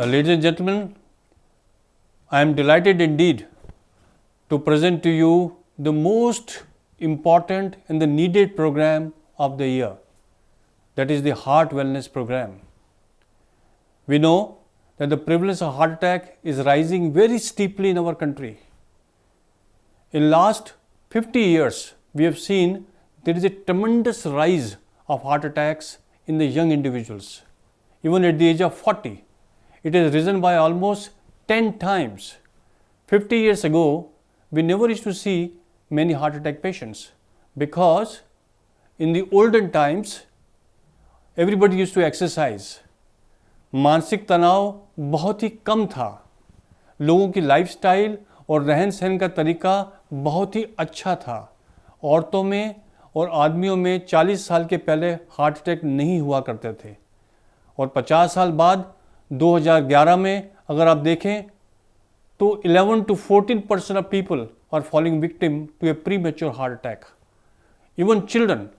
Ladies and gentlemen, I am delighted indeed to present to you the most important and the needed program of the year, that is the Heart Wellness Program. We know that the prevalence of heart attack is rising very steeply in our country. In last 50 years, we have seen there is a tremendous rise of heart attacks in the young individuals. Even at the age of 40, it has risen by almost 10 times. 50 years ago, we never used to see many heart attack patients because in the olden times, everybody used to exercise. मानसिक तनाव बहुत ही कम था, लोगों की lifestyle और रहन सहन का तरीका बहुत ही अच्छा था. औरतों में और आदमियों में 40 साल के पहले हार्ट अटैक नहीं हुआ करते थे और 50 साल बाद 2011 में अगर आप देखें तो 11 to 14% of people are falling victim to a premature heart attack. Even children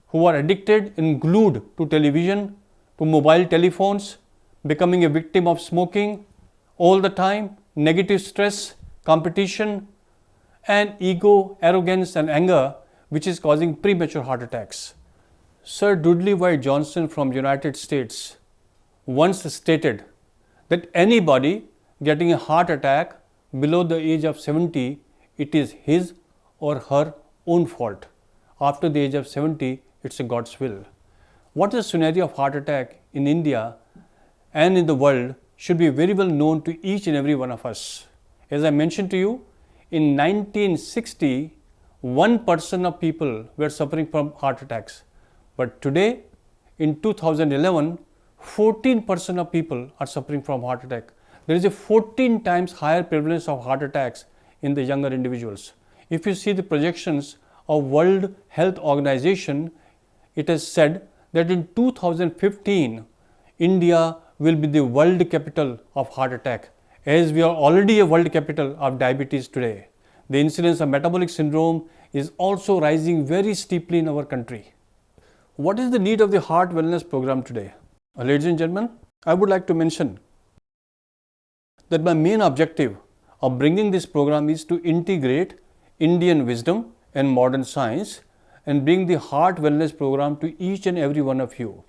who are addicted and glued to television, to mobile telephones, becoming a victim of smoking all the time, negative stress, competition, and ego, arrogance, and anger, which is causing premature heart attacks. Sir Dudley White Johnson from United States once stated that anybody getting a heart attack below the age of 70, it is his or her own fault. After the age of 70, it's a God's will. What is the scenario of heart attack in India and in the world should be very well known to each and every one of us. As I mentioned to you, in 1960, 1% of people were suffering from heart attacks. But today, in 2011, 14% of people are suffering from heart attack. There is a 14 times higher prevalence of heart attacks in the younger individuals. If you see the projections of World Health Organization, it has said that in 2015, India will be the world capital of heart attack, as we are already a world capital of diabetes today. The incidence of metabolic syndrome is also rising very steeply in our country. What is the need of the Heart Wellness Program today? Ladies and gentlemen, I would like to mention that my main objective of bringing this program is to integrate Indian wisdom and modern science and bring the Heart Wellness Program to each and every one of you.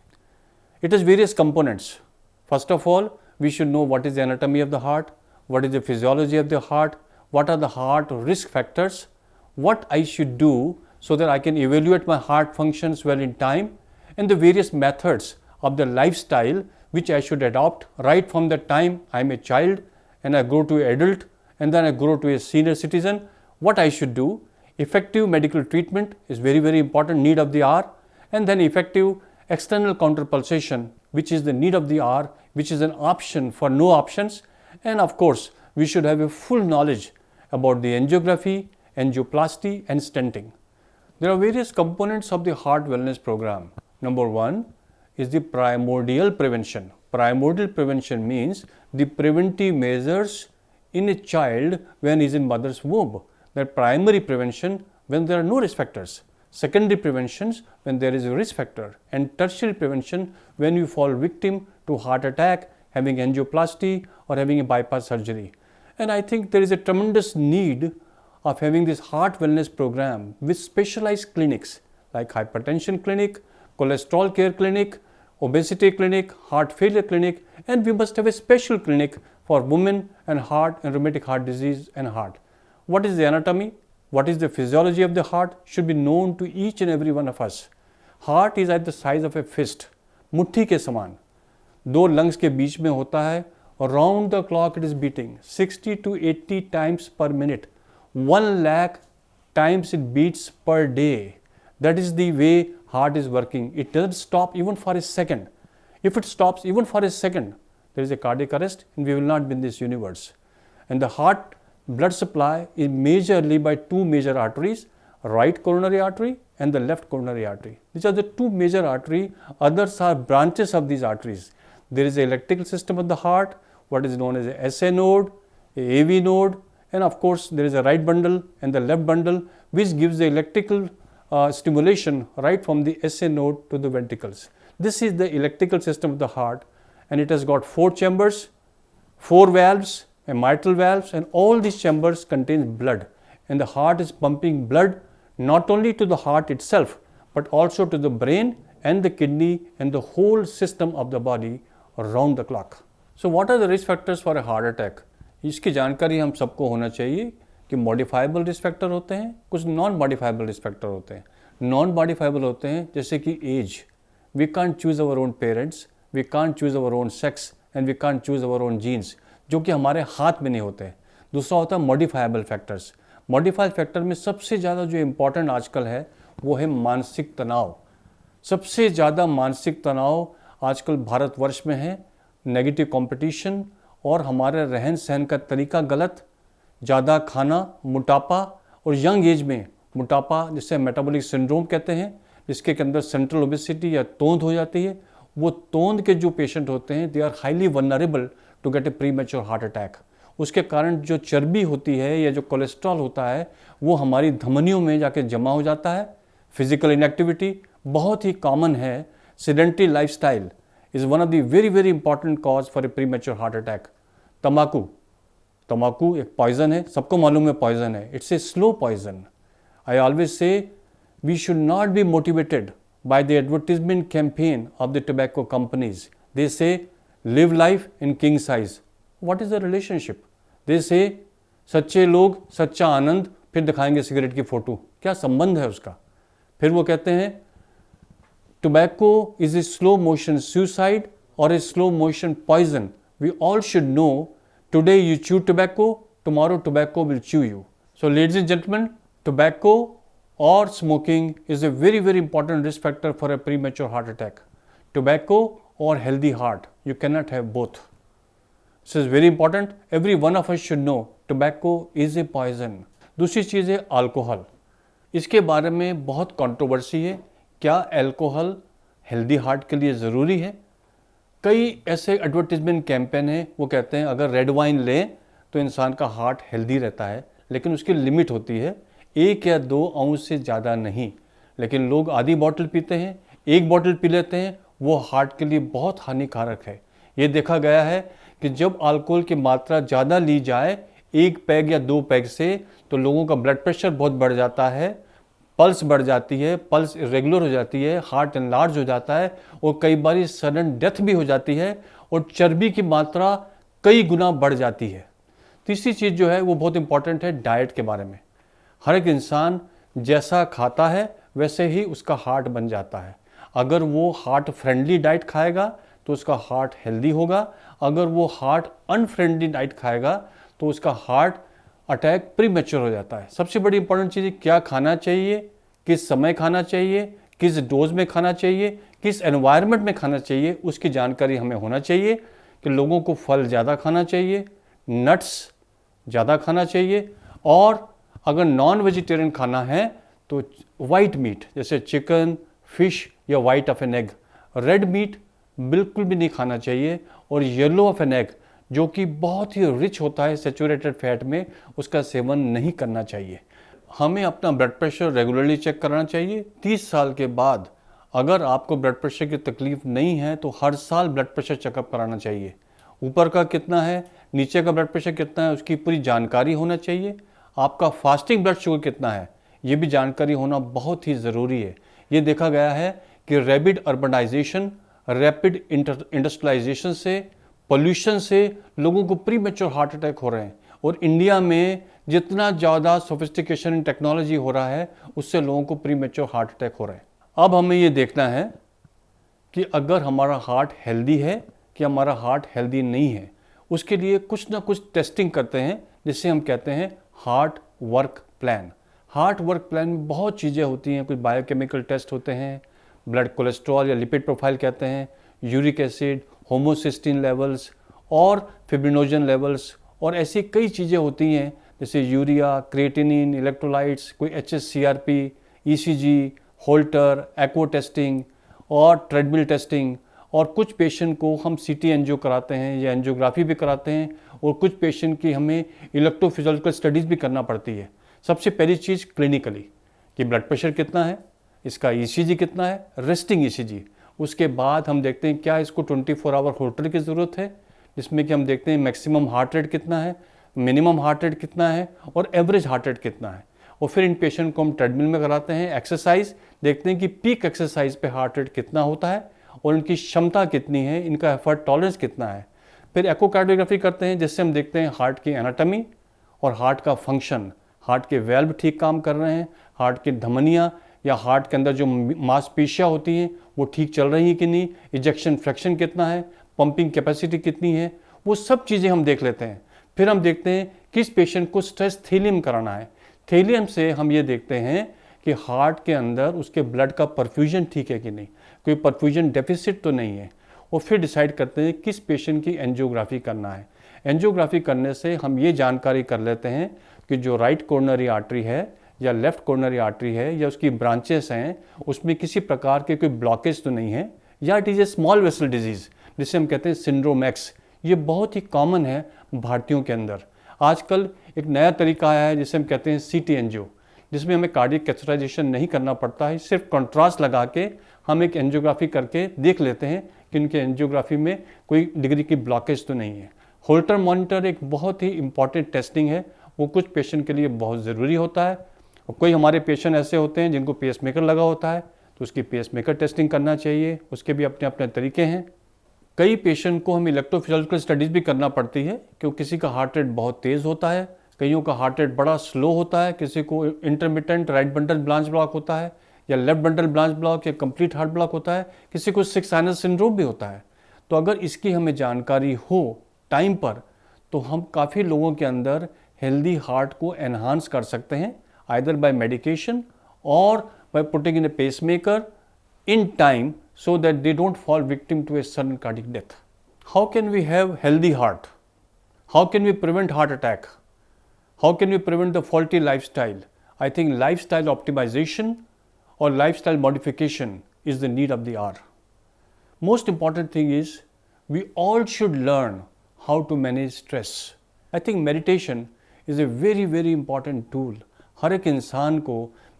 It has various components. First of all, we should know what is the anatomy of the heart, what is the physiology of the heart, what are the heart risk factors, what I should do so that I can evaluate my heart functions well in time, and the various methods of the lifestyle which I should adopt right from the time I am a child and I grow to an adult and then I grow to a senior citizen, what I should do. Effective medical treatment is very, very important need of the hour, and then effective external counterpulsation, which is the need of the hour, which is an option for no options. And of course, we should have a full knowledge about the angiography, angioplasty, and stenting. There are various components of the Heart Wellness Program. Number one is the primordial prevention. Primordial prevention means the preventive measures in a child when he is in mother's womb. That primary prevention when there are no risk factors. Secondary preventions when there is a risk factor, and tertiary prevention when you fall victim to heart attack, having angioplasty or having a bypass surgery. And I think there is a tremendous need of having this Heart Wellness Program with specialized clinics like hypertension clinic, cholesterol care clinic, obesity clinic, heart failure clinic, and we must have a special clinic for women and heart and rheumatic heart disease and heart. What is the anatomy? What is the physiology of the heart should be known to each and every one of us. Heart is at the size of a fist, मुट्ठी के समान. दो lungs के बीच में होता है और round the clock it is beating 60 to 80 times per minute. 1 lakh times it beats per day. That is the way heart is working. It doesn't stop even for a second. If it stops even for a second, there is a cardiac arrest and we will not be in this universe. And the heart blood supply is majorly by two major arteries, right coronary artery and the left coronary artery. These are the two major arteries. Others are branches of these arteries. There is the electrical system of the heart, what is known as a SA node, a AV node, and of course there is a right bundle and the left bundle which gives the electrical stimulation right from the SA node to the ventricles. This is the electrical system of the heart, and it has got 4 chambers, 4 valves and mitral valves, and all these chambers contains blood, and the heart is pumping blood not only to the heart itself but also to the brain and the kidney and the whole system of the body around the clock. So what are the risk factors for a heart attack? इसकी जानकारी हम सबको होना चाहिए कि modifiable risk factor होते हैं, कुछ नॉन मॉडिफाइबल रिस्क फैक्टर होते हैं. नॉन मॉडिफाइबल होते हैं जैसे कि as. We can't choose our own parents, we can't choose our own sex and we can't choose our own genes, जो कि हमारे हाथ में नहीं होते हैं. दूसरा होता है मॉडिफाइबल फैक्टर्स. मॉडिफाइड फैक्टर में सबसे ज़्यादा जो इम्पॉर्टेंट आजकल है वो है मानसिक तनाव. सबसे ज़्यादा मानसिक तनाव आजकल भारतवर्ष में है. नेगेटिव कंपटीशन और हमारे रहन सहन का तरीका गलत, ज़्यादा खाना, मोटापा, और यंग एज में मोटापा जिसे मेटाबॉलिक सिंड्रोम कहते हैं, जिसके अंदर सेंट्रल ओबेसिटी या तोंद हो जाती है. वो तोंद के जो पेशेंट होते हैं they are highly vulnerable to get a premature heart attack. उसके कारण जो चर्बी होती है या जो कोलेस्ट्रॉल होता है वो हमारी धमनियों में जाके जमा हो जाता है. फिजिकल इनएक्टिविटी बहुत ही कॉमन है. Sedentary lifestyle is one of the very very important cause for a premature heart attack. तम्बाकू एक पॉइजन है, सबको मालूम है पॉइजन है. It's a slow poison. I always say we should not be motivated by the advertisement campaign of the tobacco companies. They say live life in king size. What is the relationship? They say सच्चे लोग सच्चा आनंद, फिर दिखाएंगे cigarette की photo. क्या संबंध है उसका? फिर वो कहते हैं tobacco is a slow motion suicide or a slow motion poison. We all should know today you chew tobacco, tomorrow tobacco will chew you. So ladies and gentlemen, tobacco or smoking is a very very important risk factor for a premature heart attack. Tobacco or healthy heart, you cannot have both. This is very important. Every one of us should know tobacco is a poison. दूसरी चीज़ है alcohol. इसके बारे में बहुत controversy है. क्या alcohol healthy heart के लिए ज़रूरी है? कई ऐसे एडवर्टीजमेंट कैंपेन हैं, वो कहते हैं अगर रेड वाइन लें तो इंसान का हार्ट हेल्दी रहता है, लेकिन उसकी लिमिट होती है 1 या 2 आउंस से ज़्यादा नहीं. लेकिन लोग आधी बॉटल पीते हैं, 1 बॉटल पी लेते हैं, वो हार्ट के लिए बहुत हानिकारक है. ये देखा गया है कि जब अल्कोहल की मात्रा ज़्यादा ली जाए 1 पैग या 2 पैग से, तो लोगों का ब्लड प्रेशर बहुत बढ़ जाता है, पल्स बढ़ जाती है, पल्स इरेगुलर हो जाती है, हार्ट एनलार्ज हो जाता है, और कई बार सडन डेथ भी हो जाती है, और चर्बी की मात्रा कई गुना बढ़ जाती है. तीसरी चीज़ जो है वो बहुत इंपॉर्टेंट है डाइट के बारे में. हर एक इंसान जैसा खाता है वैसे ही उसका हार्ट बन जाता है. अगर वो हार्ट फ्रेंडली डाइट खाएगा तो उसका हार्ट हेल्दी होगा. अगर वो हार्ट अनफ्रेंडली डाइट खाएगा तो उसका हार्ट अटैक प्रीमेच्योर हो जाता है. सबसे बड़ी इंपॉर्टेंट चीज़ क्या खाना चाहिए, किस समय खाना चाहिए, किस डोज में खाना चाहिए, किस एनवायरनमेंट में खाना चाहिए, उसकी जानकारी हमें होना चाहिए. कि लोगों को फल ज़्यादा खाना चाहिए, नट्स ज़्यादा खाना चाहिए, और अगर नॉन वेजिटेरियन खाना है तो वाइट मीट जैसे चिकन, फिश या white of an egg. Red meat बिल्कुल भी नहीं खाना चाहिए, और येलो ऑफ एन एग जो कि बहुत ही रिच होता है सेचुरेटेड फैट में, उसका सेवन नहीं करना चाहिए. हमें अपना ब्लड प्रेशर रेगुलरली चेक कराना चाहिए. 30 साल के बाद अगर आपको ब्लड प्रेशर की तकलीफ नहीं है तो हर साल ब्लड प्रेशर चेकअप कराना चाहिए. ऊपर का कितना है, नीचे का ब्लड प्रेशर कितना है, उसकी पूरी जानकारी होना चाहिए. आपका फास्टिंग ब्लड शुगर कितना है, ये भी जानकारी होना बहुत ही ज़रूरी है. ये देखा गया है कि रैपिड अर्बनाइजेशन, रैपिड इंडस्ट्रियलाइजेशन से, पोल्यूशन से लोगों को प्रीमेच्योर हार्ट अटैक हो रहे हैं. और इंडिया में जितना ज़्यादा सोफिस्टिकेशन इन टेक्नोलॉजी हो रहा है उससे लोगों को प्रीमेच्योर हार्ट अटैक हो रहे हैं. अब हमें ये देखना है कि अगर हमारा हार्ट हेल्दी है कि हमारा हार्ट हेल्दी नहीं है. उसके लिए कुछ ना कुछ टेस्टिंग करते हैं जिसे हम कहते हैं heart work plan. Heart work plan में बहुत चीज़ें होती हैं. कुछ बायोकेमिकल टेस्ट होते हैं, ब्लड कोलेस्ट्रॉल या लिपिड प्रोफाइल कहते हैं, यूरिक एसिड, होमोसिस्टीन लेवल्स और फिब्रिनोजन लेवल्स, और ऐसी कई चीज़ें होती हैं जैसे यूरिया, क्रिएटिनिन, इलेक्ट्रोलाइट्स, कोई HSCRP, ECG, होल्टर, एक्को टेस्टिंग और ट्रेडमिल टेस्टिंग. और कुछ पेशेंट को हम CT एंजियो कराते हैं या एंजियोग्राफी भी कराते हैं, और कुछ पेशेंट की हमें इलेक्ट्रोफिजियोलॉजिकल स्टडीज़ भी करना पड़ती है. सबसे पहली चीज़ क्लिनिकली कि ब्लड प्रेशर कितना है, इसका ECG कितना है, रेस्टिंग ECG. उसके बाद हम देखते हैं क्या इसको 24 आवर होल्टर की ज़रूरत है, जिसमें कि हम देखते हैं मैक्सिमम हार्ट रेट कितना है, मिनिमम हार्ट रेट कितना है और एवरेज हार्ट रेट कितना है। और फिर इन पेशेंट को हम ट्रेडमिल में कराते हैं एक्सरसाइज, देखते हैं कि पीक एक्सरसाइज पे हार्ट रेट कितना होता है और इनकी क्षमता कितनी है, इनका एफर्ट टॉलरेंस कितना है। फिर एकोकार्डियोग्राफी करते हैं जिससे हम देखते हैं हार्ट की एनाटॉमी और हार्ट का फंक्शन, हार्ट के वेल्व ठीक काम कर रहे हैं, हार्ट की धमनियाँ या हार्ट के अंदर जो मांसपेशियाँ होती हैं वो ठीक चल रही हैं कि नहीं, इजेक्शन फ्रैक्शन कितना है, पंपिंग कैपेसिटी कितनी है, वो सब चीज़ें हम देख लेते हैं। फिर हम देखते हैं किस पेशेंट को स्ट्रेस थीलियम कराना है। थीलियम से हम ये देखते हैं कि हार्ट के अंदर उसके ब्लड का परफ्यूजन ठीक है कि नहीं, कोई परफ्यूजन डेफिसिट तो नहीं है। और फिर डिसाइड करते हैं किस पेशेंट की एंजियोग्राफी करना है। एंजियोग्राफी करने से हम ये जानकारी कर लेते हैं कि जो राइट कोरोनरी आर्टरी है या लेफ्ट कोरोनरी आर्टरी है या उसकी ब्रांचेस हैं उसमें किसी प्रकार के कोई ब्लॉकेज तो नहीं है, या it is A small vessel disease जिसे हम कहते हैं सिंड्रोम एक्स। ये बहुत ही कॉमन है भारतीयों के अंदर। आजकल एक नया तरीका आया है जिसे हम कहते हैं सीटी एंजियो, जिसमें हमें कार्डियक कैथेटराइजेशन नहीं करना पड़ता है, सिर्फ कंट्रास्ट लगा के हम एक एंजियोग्राफी करके देख लेते हैं कि उनके एंजियोग्राफी में कोई डिग्री की ब्लॉकेज तो नहीं है। होल्टर मॉनिटर एक बहुत ही इंपॉर्टेंट टेस्टिंग है, वो कुछ पेशेंट के लिए बहुत ज़रूरी होता है। और कोई हमारे पेशेंट ऐसे होते हैं जिनको पेसमेकर लगा होता है तो उसकी पेसमेकर टेस्टिंग करना चाहिए, उसके भी अपने अपने तरीके हैं। कई पेशेंट को हम इलेक्ट्रोफिजियोलॉजिकल स्टडीज़ भी करना पड़ती है क्योंकि किसी का हार्ट रेट बहुत तेज़ होता है, कईयों का हार्ट रेट बड़ा स्लो होता है, किसी को intermittent right bundle branch block होता है या लेफ्ट बंडल ब्रांच ब्लॉक या कंप्लीट हार्ट ब्लॉक होता है, किसी को सिक्स साइनस सिंड्रोम भी होता है। तो अगर इसकी हमें जानकारी हो टाइम पर तो हम काफ़ी लोगों के अंदर हेल्दी हार्ट को एनहांस कर सकते हैं, either by medication or by putting in a pacemaker in time so that they don't fall victim to a sudden cardiac death. How can we have healthy heart? How can we prevent heart attack? How can we prevent the faulty lifestyle? I think lifestyle optimization or lifestyle modification is the need of the hour. Most important thing is we all should learn how to manage stress. I think meditation is a very, very important tool. हर एक इंसान को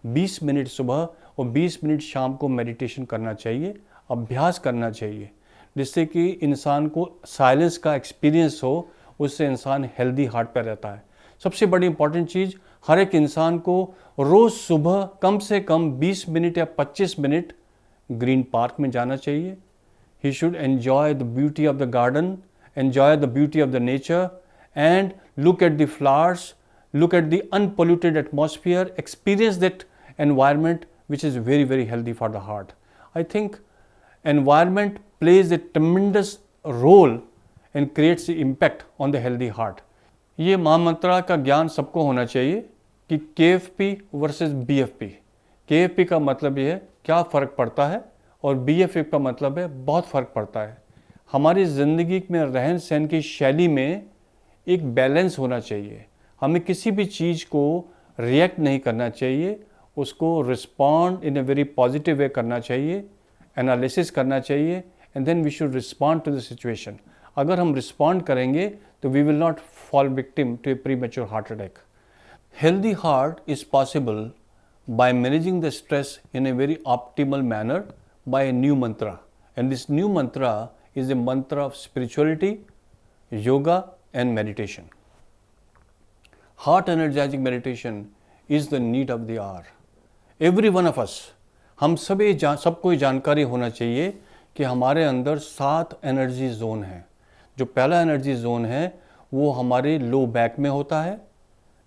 20 minute सुबह और 20 minute शाम को meditation करना चाहिए, अभ्यास करना चाहिए, जिससे कि इंसान को साइलेंस का एक्सपीरियंस हो, उससे इंसान हेल्दी हार्ट पर रहता है। सबसे बड़ी इंपॉर्टेंट चीज़, हर एक इंसान को रोज़ सुबह कम से कम 20 मिनट या 25 मिनट ग्रीन पार्क में जाना चाहिए। He should enjoy the beauty of the garden, enjoy the beauty of the nature and look at the flowers, look at the unpolluted atmosphere, experience that environment which is very, very healthy for the heart. I think environment plays a tremendous role and creates the impact on the healthy heart. ये महामंत्रा का ज्ञान सबको होना चाहिए कि KFP versus BFP। KFP का मतलब ये है क्या फ़र्क पड़ता है और BFP का मतलब है बहुत फ़र्क पड़ता है। हमारी ज़िंदगी में रहन सहन की शैली में एक बैलेंस होना चाहिए। हमें किसी भी चीज़ को रिएक्ट नहीं करना चाहिए, उसको respond in a very positive way करना चाहिए, एनालिसिस करना चाहिए and then we should respond to the situation. अगर हम रिस्पॉन्ड करेंगे तो we will not fall victim to a premature heart attack. Healthy heart is possible by managing the stress in a very optimal manner by a new mantra, and this new mantra is a mantra of spirituality, yoga and meditation. Heart energizing meditation is the need of the hour. Every one of us, हम सबको ये जानकारी होना चाहिए कि हमारे अंदर 7 energy zone हैं। जो पहला एनर्जी जोन है वो हमारे लो बैक में होता है,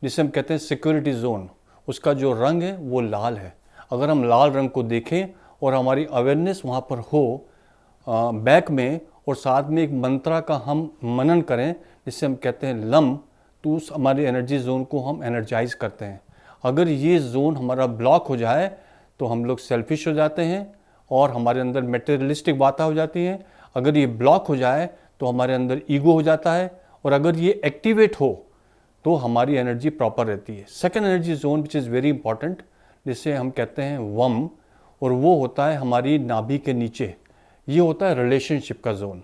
जिसे हम कहते हैं सिक्योरिटी जोन। उसका जो रंग है वो लाल है। अगर हम लाल रंग को देखें और हमारी अवेयरनेस वहाँ पर हो बैक में, और साथ में एक मंत्रा का हम मनन करें जिससे हम कहते हैं लम, तो उस हमारी एनर्जी जोन को हम एनर्जाइज करते हैं। अगर ये जोन हमारा ब्लॉक हो जाए तो हम लोग सेल्फिश हो जाते हैं और हमारे अंदर मेटेरियलिस्टिक बातें हो जाती हैं। अगर ये ब्लॉक हो जाए तो हमारे अंदर ईगो हो जाता है, और अगर ये एक्टिवेट हो तो हमारी एनर्जी प्रॉपर रहती है। Second energy zone which is very important, जिसे हम कहते हैं वम, और वो होता है हमारी नाभि के नीचे। ये होता है रिलेशनशिप का जोन।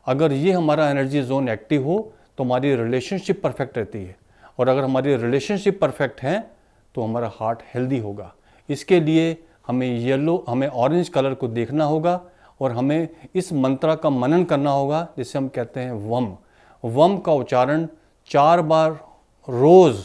अगर ये हमारा एनर्जी जोन एक्टिव हो तो हमारी रिलेशनशिप परफेक्ट रहती है, और अगर हमारी रिलेशनशिप परफेक्ट है तो हमारा हार्ट हेल्दी होगा। इसके लिए हमें ऑरेंज कलर को देखना होगा और हमें इस मंत्रा का मनन करना होगा जिसे हम कहते हैं वम। वम का उच्चारण 4 बार रोज़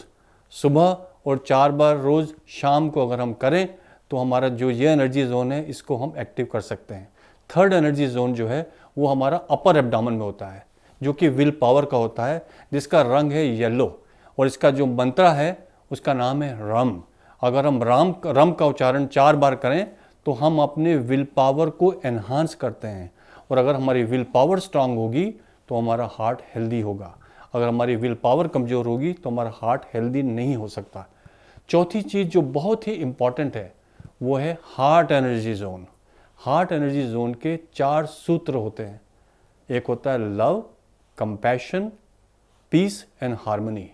सुबह और 4 बार रोज़ शाम को अगर हम करें तो हमारा जो ये एनर्जी जोन है इसको हम एक्टिव कर सकते हैं। थर्ड एनर्जी जोन जो है वो हमारा अपर एब्डामन में होता है, जो कि विल पावर का होता है, जिसका रंग है येलो, और इसका जो मंत्र है उसका नाम है रम। अगर हम रम का उच्चारण 4 बार करें तो हम अपने विल पावर को एनहांस करते हैं, और अगर हमारी विल पावर स्ट्रांग होगी तो हमारा हार्ट हेल्दी होगा। अगर हमारी विल पावर कमज़ोर होगी तो हमारा हार्ट हेल्दी नहीं हो सकता। चौथी चीज़ जो बहुत ही इम्पॉर्टेंट है वो है heart energy zone. Heart energy zone के 4 सूत्र होते हैं। एक होता है love, compassion, peace and harmony.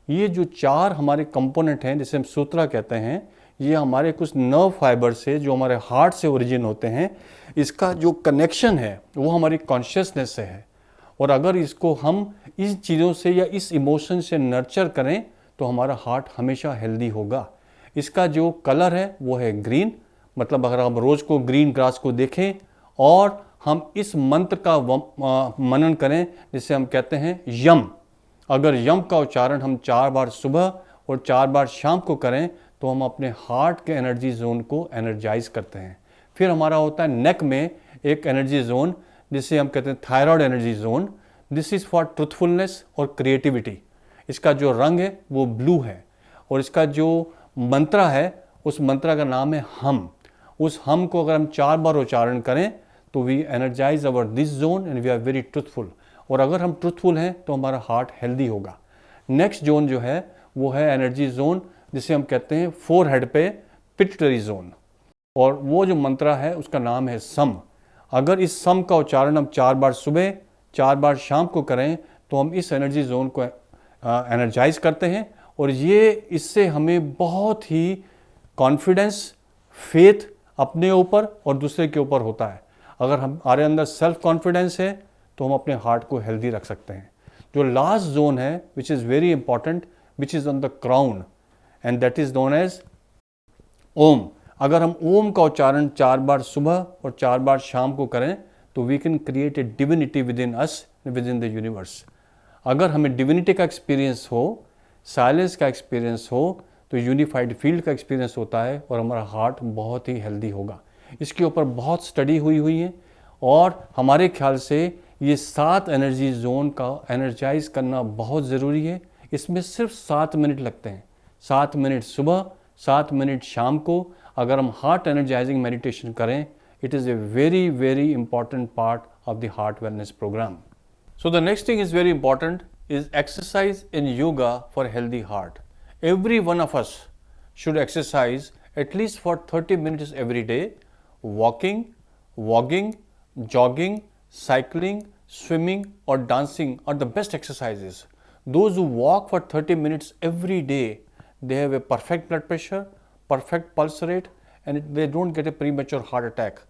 ये जो 4 हमारे कंपोनेंट हैं, जिसे हम सूत्रा कहते हैं, ये हमारे कुछ नर्व फाइबर से जो हमारे हार्ट से ओरिजिन होते हैं, इसका जो कनेक्शन है वो हमारी कॉन्शियसनेस से है। और अगर इसको हम इस चीज़ों से या इस इमोशन से नर्चर करें तो हमारा हार्ट हमेशा हेल्दी होगा। इसका जो कलर है वो है ग्रीन, मतलब अगर हम रोज़ को ग्रीन ग्रास को देखें और हम इस मंत्र का मनन करें जिसे हम कहते हैं यम। अगर यम का उच्चारण हम 4 बार सुबह और 4 बार शाम को करें तो हम अपने हार्ट के एनर्जी जोन को एनर्जाइज करते हैं। फिर हमारा होता है नेक में एक एनर्जी जोन जिसे हम कहते हैं thyroid energy zone. This is for truthfulness और क्रिएटिविटी। इसका जो रंग है वो ब्लू है, और इसका जो मंत्र है उस मंत्र का नाम है हम। उस हम को अगर हम 4 बार उच्चारण करें तो we energize our this zone and we are very truthful. और अगर हम ट्रुथफुल हैं तो हमारा हार्ट हेल्दी होगा। नेक्स्ट जोन जो है वो है एनर्जी जोन जिसे हम कहते हैं फोरहेड पे पिट्यूटरी जोन, और वो जो मंत्र है उसका नाम है सम। अगर इस सम का उच्चारण हम 4 बार सुबह 4 बार शाम को करें तो हम इस एनर्जी जोन को एनर्जाइज करते हैं, और ये इससे हमें बहुत ही कॉन्फिडेंस, फेथ अपने ऊपर और दूसरे के ऊपर होता है। अगर हमारे अंदर सेल्फ कॉन्फिडेंस है तो हम अपने हार्ट को हेल्दी रख सकते हैं। जो लास्ट जोन है which is very important, which is on the crown, and that is known as Om. अगर हम ओम का उच्चारण 4 बार सुबह और 4 बार शाम को करें तो we can create a divinity within us, within the universe. अगर हमें डिविनिटी का एक्सपीरियंस हो, साइलेंस का एक्सपीरियंस हो, तो यूनिफाइड फील्ड का एक्सपीरियंस होता है और हमारा हार्ट बहुत ही हेल्दी होगा। इसके ऊपर बहुत स्टडी हुई है, और हमारे ख्याल से ये 7 एनर्जी जोन का एनर्जाइज करना बहुत ज़रूरी है। इसमें सिर्फ 7 मिनट लगते हैं, 7 मिनट सुबह, 7 मिनट शाम को। अगर हम हार्ट एनर्जाइजिंग मेडिटेशन करें, it is a very very important part of the heart wellness program. So the next thing is very important is exercise in yoga for healthy heart. Every one of us should exercise at least for 30 minutes every day. Walking, walking, jogging, cycling, swimming or dancing are the best exercises. Those who walk for 30 minutes every day, they have a perfect blood pressure, perfect pulse rate, and they don't get a premature heart attack.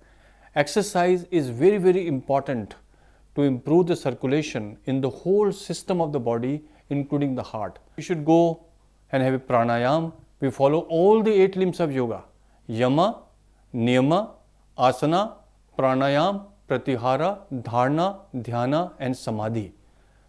Exercise is very very important to improve the circulation in the whole system of the body, including the heart. We should go and have a pranayam. We follow all the 8 limbs of yoga: yama, niyama, asana, pranayam, pratyahara, dharana, dhyana and samadhi.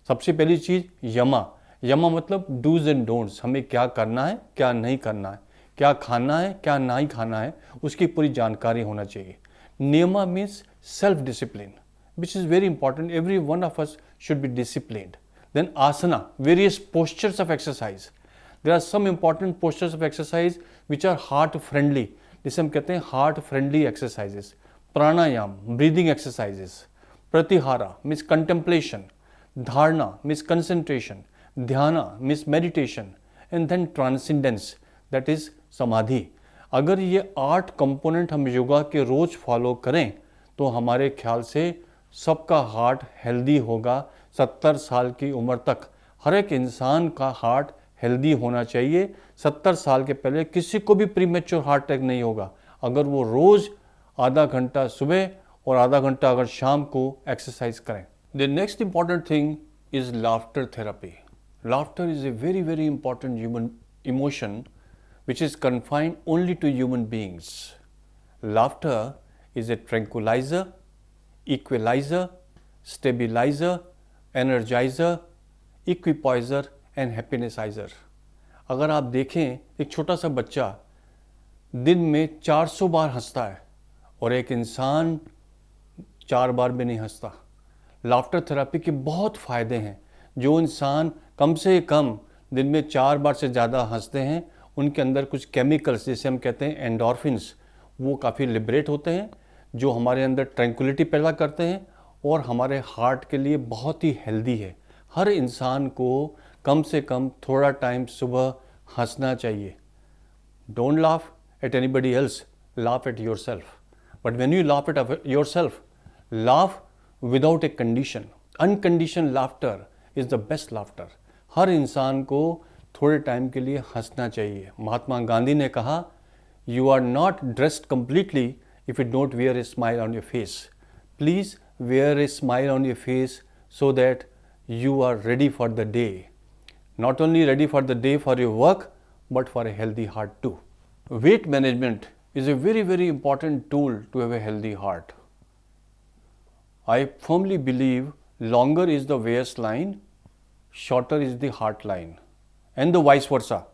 सबसे पहली चीज यमा। यमा मतलब dos and don'ts, हमें क्या करना है, क्या नहीं करना है, क्या खाना है, क्या नहीं खाना है, उसकी पूरी जानकारी होना चाहिए। नियमा means self discipline, which is very important. Every one of us should be disciplined. Then asana, various postures of exercise. There are some important postures of exercise which are heart friendly, जिसे हम कहते हैं heart friendly exercises. Pranayam, breathing exercises. Pratyahara means contemplation. Dharana means concentration. Dhyana means meditation. And then transcendence, that is samadhi. अगर ये 8 component हम योगा के रोज follow करें तो हमारे ख्याल से सबका हार्ट हेल्दी होगा। 70 साल की उम्र तक हर एक इंसान का हार्ट हेल्दी होना चाहिए। 70 साल के पहले किसी को भी प्रीमेच्योर हार्ट अटैक नहीं होगा अगर वो रोज़ आधा घंटा सुबह और आधा घंटा अगर शाम को एक्सरसाइज करें। The next important thing is laughter therapy. Laughter is a very very important human emotion which is confined only to human beings. Laughter is a tranquilizer, equalizer, stabilizer, energizer equipoiser and happinessizer. अगर आप देखें, एक छोटा सा बच्चा दिन में 400 बार हंसता है और एक इंसान 4 बार भी नहीं हंसता। लाफ्टर थेरेपी के बहुत फ़ायदे हैं। जो इंसान कम से कम दिन में 4 बार से ज़्यादा हंसते हैं, उनके अंदर कुछ केमिकल्स, जिसे हम कहते हैं एंडोर्फिन्स, वो काफ़ी लिबरेट होते हैं, जो हमारे अंदर ट्रैंक्विलिटी पैदा करते हैं और हमारे हार्ट के लिए बहुत ही हेल्दी है। हर इंसान को कम से कम थोड़ा टाइम सुबह हंसना चाहिए। Don't laugh at anybody else, laugh at yourself. But when you laugh at yourself, laugh without a condition. Unconditioned laughter is the best laughter. हर इंसान को थोड़े टाइम के लिए हंसना चाहिए। महात्मा गांधी ने कहा, You are not dressed completely if you don't wear a smile on your face. Please wear a smile on your face so that you are ready for the day. Not only ready for the day for your work, but for a healthy heart too. Weight management is a very, very important tool to have a healthy heart. I firmly believe longer is the waistline, shorter is the heart line, and the vice versa.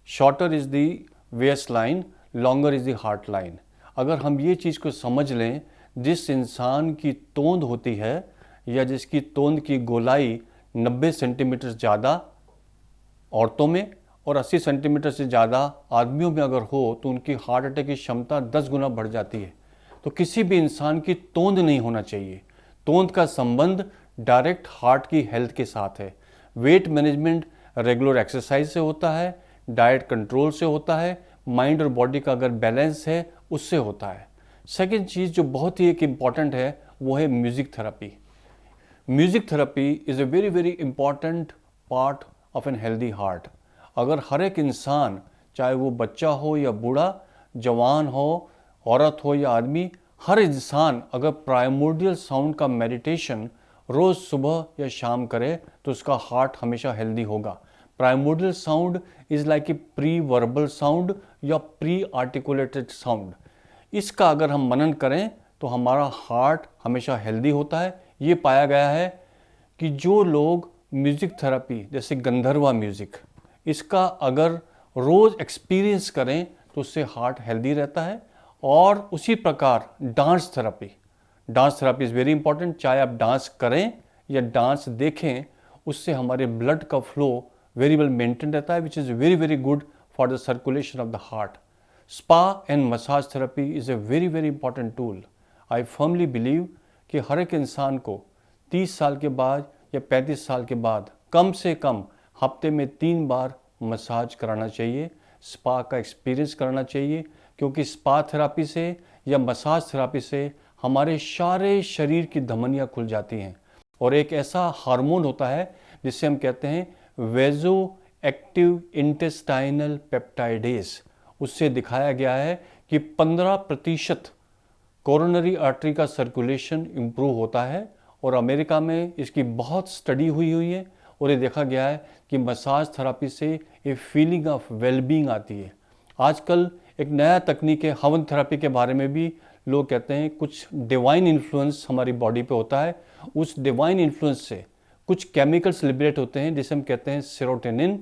Shorter is the waistline, longer is the heart line. अगर हम ये चीज़ को समझ लें, जिस इंसान की तोंद होती है या जिसकी तोंद की गोलाई 90 सेंटीमीटर ज़्यादा औरतों में और 80 सेंटीमीटर से ज़्यादा आदमियों में अगर हो, तो उनकी हार्ट अटैक की क्षमता 10 गुना बढ़ जाती है। तो किसी भी इंसान की तोंद नहीं होना चाहिए। तोंद का संबंध डायरेक्ट हार्ट की हेल्थ के साथ है। वेट मैनेजमेंट रेगुलर एक्सरसाइज से होता है, डाइट कंट्रोल से होता है, माइंड और बॉडी का अगर बैलेंस है उससे होता है। सेकेंड चीज़ जो बहुत ही एक इम्पॉर्टेंट है, वो है music therapy. Music therapy is a very very important part of N healthy heart. अगर हर एक इंसान, चाहे वो बच्चा हो या बूढ़ा, जवान हो, औरत हो या आदमी, हर इंसान अगर प्राइमोर्डियल साउंड का मेडिटेशन रोज़ सुबह या शाम करे, तो उसका हार्ट हमेशा हेल्दी होगा। Primordial sound is like a pre verbal sound या प्री आर्टिकुलेटेड साउंड। इसका अगर हम मनन करें तो हमारा हार्ट हमेशा हेल्दी होता है। ये पाया गया है कि जो लोग म्यूज़िक थेरेपी, जैसे गंधर्वा म्यूज़िक, इसका अगर रोज़ एक्सपीरियंस करें तो उससे हार्ट हेल्दी रहता है। और उसी प्रकार dance therapy is very important. चाहे आप डांस करें या डांस देखें, उससे हमारे ब्लड का फ्लो वेरी वेल मेंटेन रहता है, which is very very good for the circulation of the heart. Spa and massage therapy is a very very important tool. I firmly believe कि हर एक इंसान को 30 साल के बाद या 35 साल के बाद कम से कम हफ्ते में 3 बार मसाज कराना चाहिए, स्पा का एक्सपीरियंस कराना चाहिए, क्योंकि स्पा थेरेपी से या मसाज थेरेपी से हमारे सारे शरीर की धमनियाँ खुल जाती हैं। और एक ऐसा हार्मोन होता है जिसे हम कहते हैं वेजो एक्टिव इंटेस्टाइनल पेप्टाइडेस। उससे दिखाया गया है कि 15% कोरोनरी आर्टरी का सर्कुलेशन इम्प्रूव होता है। और अमेरिका में इसकी बहुत स्टडी हुई है और ये देखा गया है कि मसाज थेरेपी से एक फीलिंग ऑफ वेलबींग आती है। आजकल एक नया तकनीक है हवन थेरेपी के बारे में भी लोग कहते हैं कुछ डिवाइन इन्फ्लुएंस हमारी बॉडी पे होता है। उस डिवाइन इन्फ्लुएंस से कुछ केमिकल्स लिबरेट होते हैं जिसे हम कहते हैं सेरोटोनिन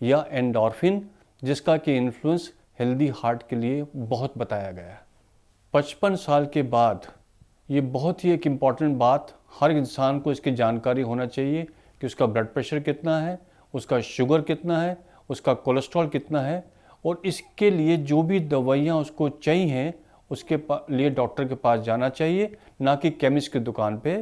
या एंडोर्फिन, जिसका कि इन्फ्लुएंस हेल्दी हार्ट के लिए बहुत बताया गया है। 55 साल के बाद ये बहुत ही एक इम्पॉर्टेंट बात हर इंसान को इसकी जानकारी होना चाहिए कि उसका ब्लड प्रेशर कितना है, उसका शुगर कितना है, उसका कोलेस्ट्रॉल कितना है, और इसके लिए जो भी दवाइयाँ उसको चाहिए उसके लिए डॉक्टर के पास जाना चाहिए, ना कि केमिस्ट की दुकान पे।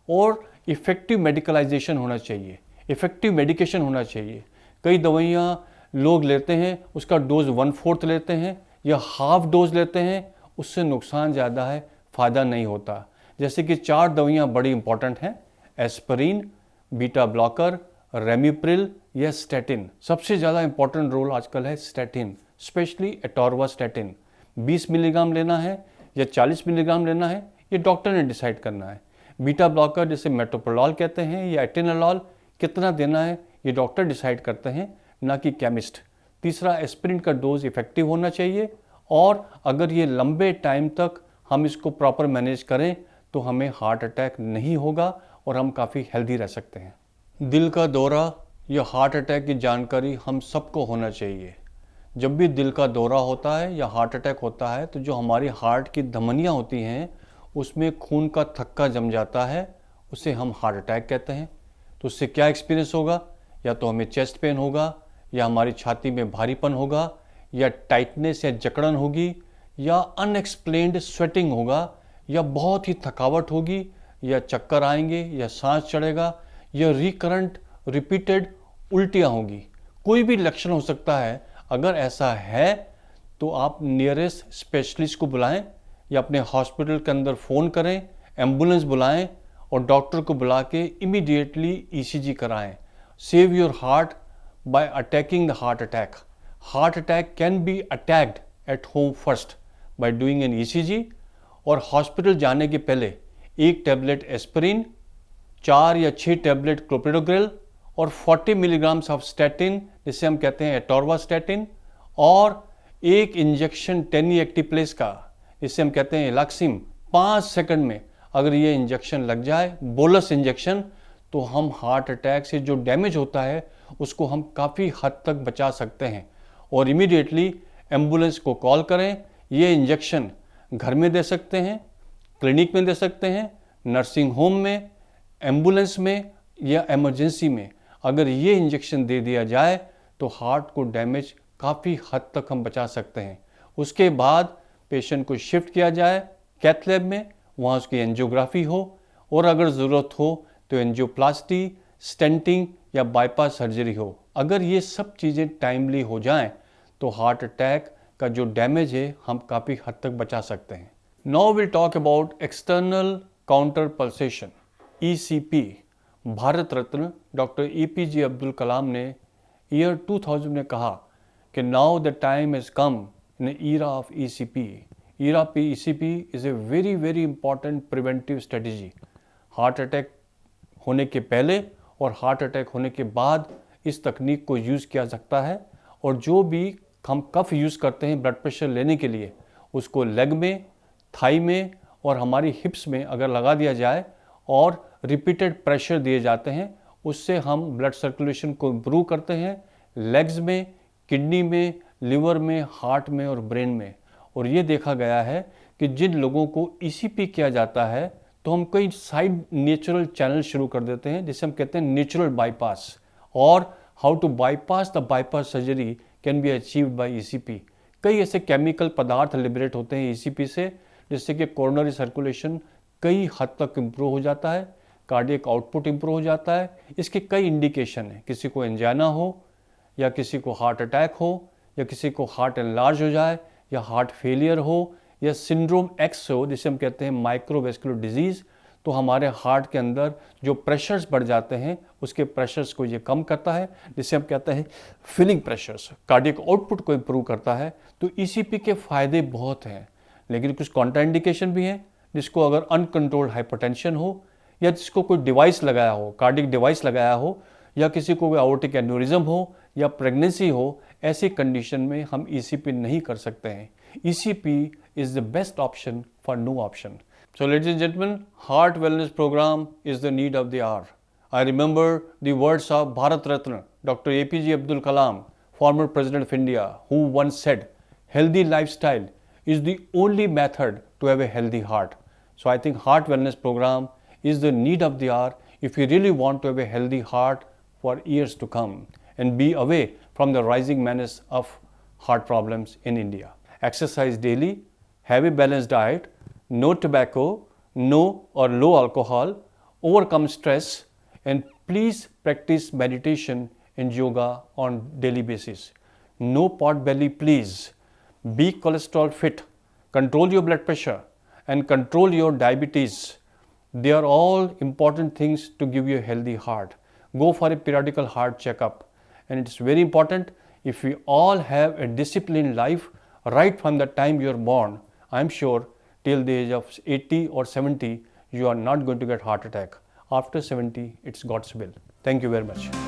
और इफ़ेक्टिव मेडिकलाइजेशन होना चाहिए, इफ़ेक्टिव मेडिकेशन होना चाहिए। कई दवाइयाँ लोग लेते हैं, उसका डोज 1/4 लेते हैं या हाफ डोज लेते हैं, उससे नुकसान ज़्यादा है, फ़ायदा नहीं होता। जैसे कि 4 दवाइयाँ बड़ी इंपॉर्टेंट हैं, एस्पिरिन, बीटा ब्लॉकर, रेमिप्रिल या स्टैटिन। सबसे ज़्यादा इंपॉर्टेंट रोल आजकल है स्टैटिन, स्पेशली एटोर्वास्टैटिन। 20 मिलीग्राम लेना है या 40 मिलीग्राम लेना है, ये डॉक्टर ने डिसाइड करना है। बीटा ब्लॉकर जैसे मेटोप्रोलॉल कहते हैं या एटेनोलॉल, कितना देना है ये डॉक्टर डिसाइड करते हैं, ना कि केमिस्ट। तीसरा, एस्पिरिन का डोज इफेक्टिव होना चाहिए, और अगर ये लंबे टाइम तक हम इसको प्रॉपर मैनेज करें तो हमें हार्ट अटैक नहीं होगा और हम काफ़ी हेल्दी रह सकते हैं। दिल का दौरा या हार्ट अटैक की जानकारी हम सबको होना चाहिए। जब भी दिल का दौरा होता है या हार्ट अटैक होता है तो जो हमारी हार्ट की धमनियाँ होती हैं उसमें खून का थक्का जम जाता है, उसे हम हार्ट अटैक कहते हैं। तो उससे क्या एक्सपीरियंस होगा? या तो हमें चेस्ट पेन होगा, या हमारी छाती में भारीपन होगा, या टाइटनेस या जकड़न होगी, या अनएक्सप्लेन्ड स्वेटिंग होगा, या बहुत ही थकावट होगी, या चक्कर आएंगे, या सांस चढ़ेगा, या रिकरेंट रिपीटेड उल्टियाँ होगी। कोई भी लक्षण हो सकता है। अगर ऐसा है तो आप नियरेस्ट स्पेशलिस्ट को बुलाएं या अपने हॉस्पिटल के अंदर फ़ोन करें, एम्बुलेंस बुलाएं और डॉक्टर को बुला के इमीडिएटली ईसीजी कराएं। Save your heart by attacking the heart attack. Heart attack can be attacked at home first by doing an ECG, और हॉस्पिटल जाने के पहले 1 टैबलेट एस्पिरिन, 4 या 6 टैबलेट क्लोपिडोग्रेल और 40 मिलीग्राम्स ऑफ स्टैटिन, जिसे हम कहते हैं एटोर्वास्टैटिन, और 1 इंजेक्शन टेनिएक्टिप्लेस का, जिसे हम कहते हैं एलाक्सिम, 5 सेकंड में अगर ये इंजेक्शन लग जाए, बोलस इंजेक्शन, तो हम हार्ट अटैक से जो डैमेज होता है उसको हम काफ़ी हद तक बचा सकते हैं। और इमीडिएटली एम्बुलेंस को कॉल करें। ये इंजेक्शन घर में दे सकते हैं, क्लिनिक में दे सकते हैं, नर्सिंग होम में, एम्बुलेंस में या इमरजेंसी में। अगर ये इंजेक्शन दे दिया जाए तो हार्ट को डैमेज काफ़ी हद तक हम बचा सकते हैं। उसके बाद पेशेंट को शिफ्ट किया जाए कैथ लैब में, वहाँ उसकी एंजियोग्राफी हो, और अगर ज़रूरत हो तो एंजियोप्लास्टी, स्टेंटिंग या बाईपास सर्जरी हो। अगर ये सब चीज़ें टाइमली हो जाएं तो हार्ट अटैक का जो डैमेज है हम काफ़ी हद तक बचा सकते हैं। Now will talk about external counter pulsation, ECP। Bharat Ratna doctor APJ Abdul Kalam ने ईयर 2000 में कहा कि now the time has come in era of ECP। Era पे ECP is a very very important preventive strategy. Heart attack होने के पहले और heart attack होने के बाद इस तकनीक को यूज़ किया सकता है। और जो भी हम कफ यूज़ करते हैं ब्लड प्रेशर लेने के लिए, उसको लेग में, थाई में और हमारी हिप्स में अगर लगा दिया जाए और रिपीटेड प्रेशर दिए जाते हैं, उससे हम ब्लड सर्कुलेशन को इम्प्रूव करते हैं, लेग्स में, किडनी में, लिवर में, हार्ट में और ब्रेन में। और ये देखा गया है कि जिन लोगों को ECP किया जाता है तो हम कई साइड नेचुरल चैनल शुरू कर देते हैं, जिसे हम कहते हैं नेचुरल बाईपास। और how to bypass the bypass surgery can be achieved by ECP। कई ऐसे केमिकल पदार्थ लिबरेट होते हैं ECP से, जिससे कि कोरोनरी सर्कुलेशन कई हद तक इम्प्रूव हो जाता है, कार्डियक आउटपुट इम्प्रूव हो जाता है। इसके कई इंडिकेशन हैं। किसी को एंजाइना हो, या किसी को हार्ट अटैक हो, या किसी को हार्ट एनलार्ज हो जाए, या हार्ट फेलियर हो, या सिंड्रोम X हो, जिसे हम कहते हैं माइक्रोवेस्कुलर डिजीज़, तो हमारे हार्ट के अंदर जो प्रेशर्स बढ़ जाते हैं उसके प्रेशर्स को ये कम करता है, जिसे हम कहते हैं फिलिंग प्रेशर्स। कार्डियक आउटपुट को इम्प्रूव करता है। तो ECP के फ़ायदे बहुत हैं, लेकिन कुछ कॉन्ट्राइंडिकेशन भी हैं। जिसको अगर अनकंट्रोल्ड हाइपरटेंशन हो, या जिसको कोई डिवाइस लगाया हो, कार्डियक डिवाइस लगाया हो, या किसी को कोई आयोर्टिक एन्यूरिज्म हो, या प्रेगनेंसी हो, ऐसी कंडीशन में हम ECP नहीं कर सकते हैं। ECP is the best option for no option. So ladies and gentlemen, heart wellness program is the need of the hour. I remember the words of Bharat Ratna, Dr. APJ Abdul Kalam, former President of India, who once said, healthy lifestyle is the only method to have a healthy heart. So I think heart wellness program is the need of the hour if you really want to have a healthy heart for years to come and be away from the rising menace of heart problems in India. Exercise daily, have a balanced diet, no tobacco, no or low alcohol, overcome stress, and please practice meditation and yoga on daily basis. No pot belly, please. Be cholesterol fit, control your blood pressure, and control your diabetes. They are all important things to give you a healthy heart. Go for a periodical heart checkup. And it's very important, if we all have a disciplined life right from the time you are born, I'm sure till the age of 80 or 70, you are not going to get heart attack. After 70, it's God's will. Thank you very much.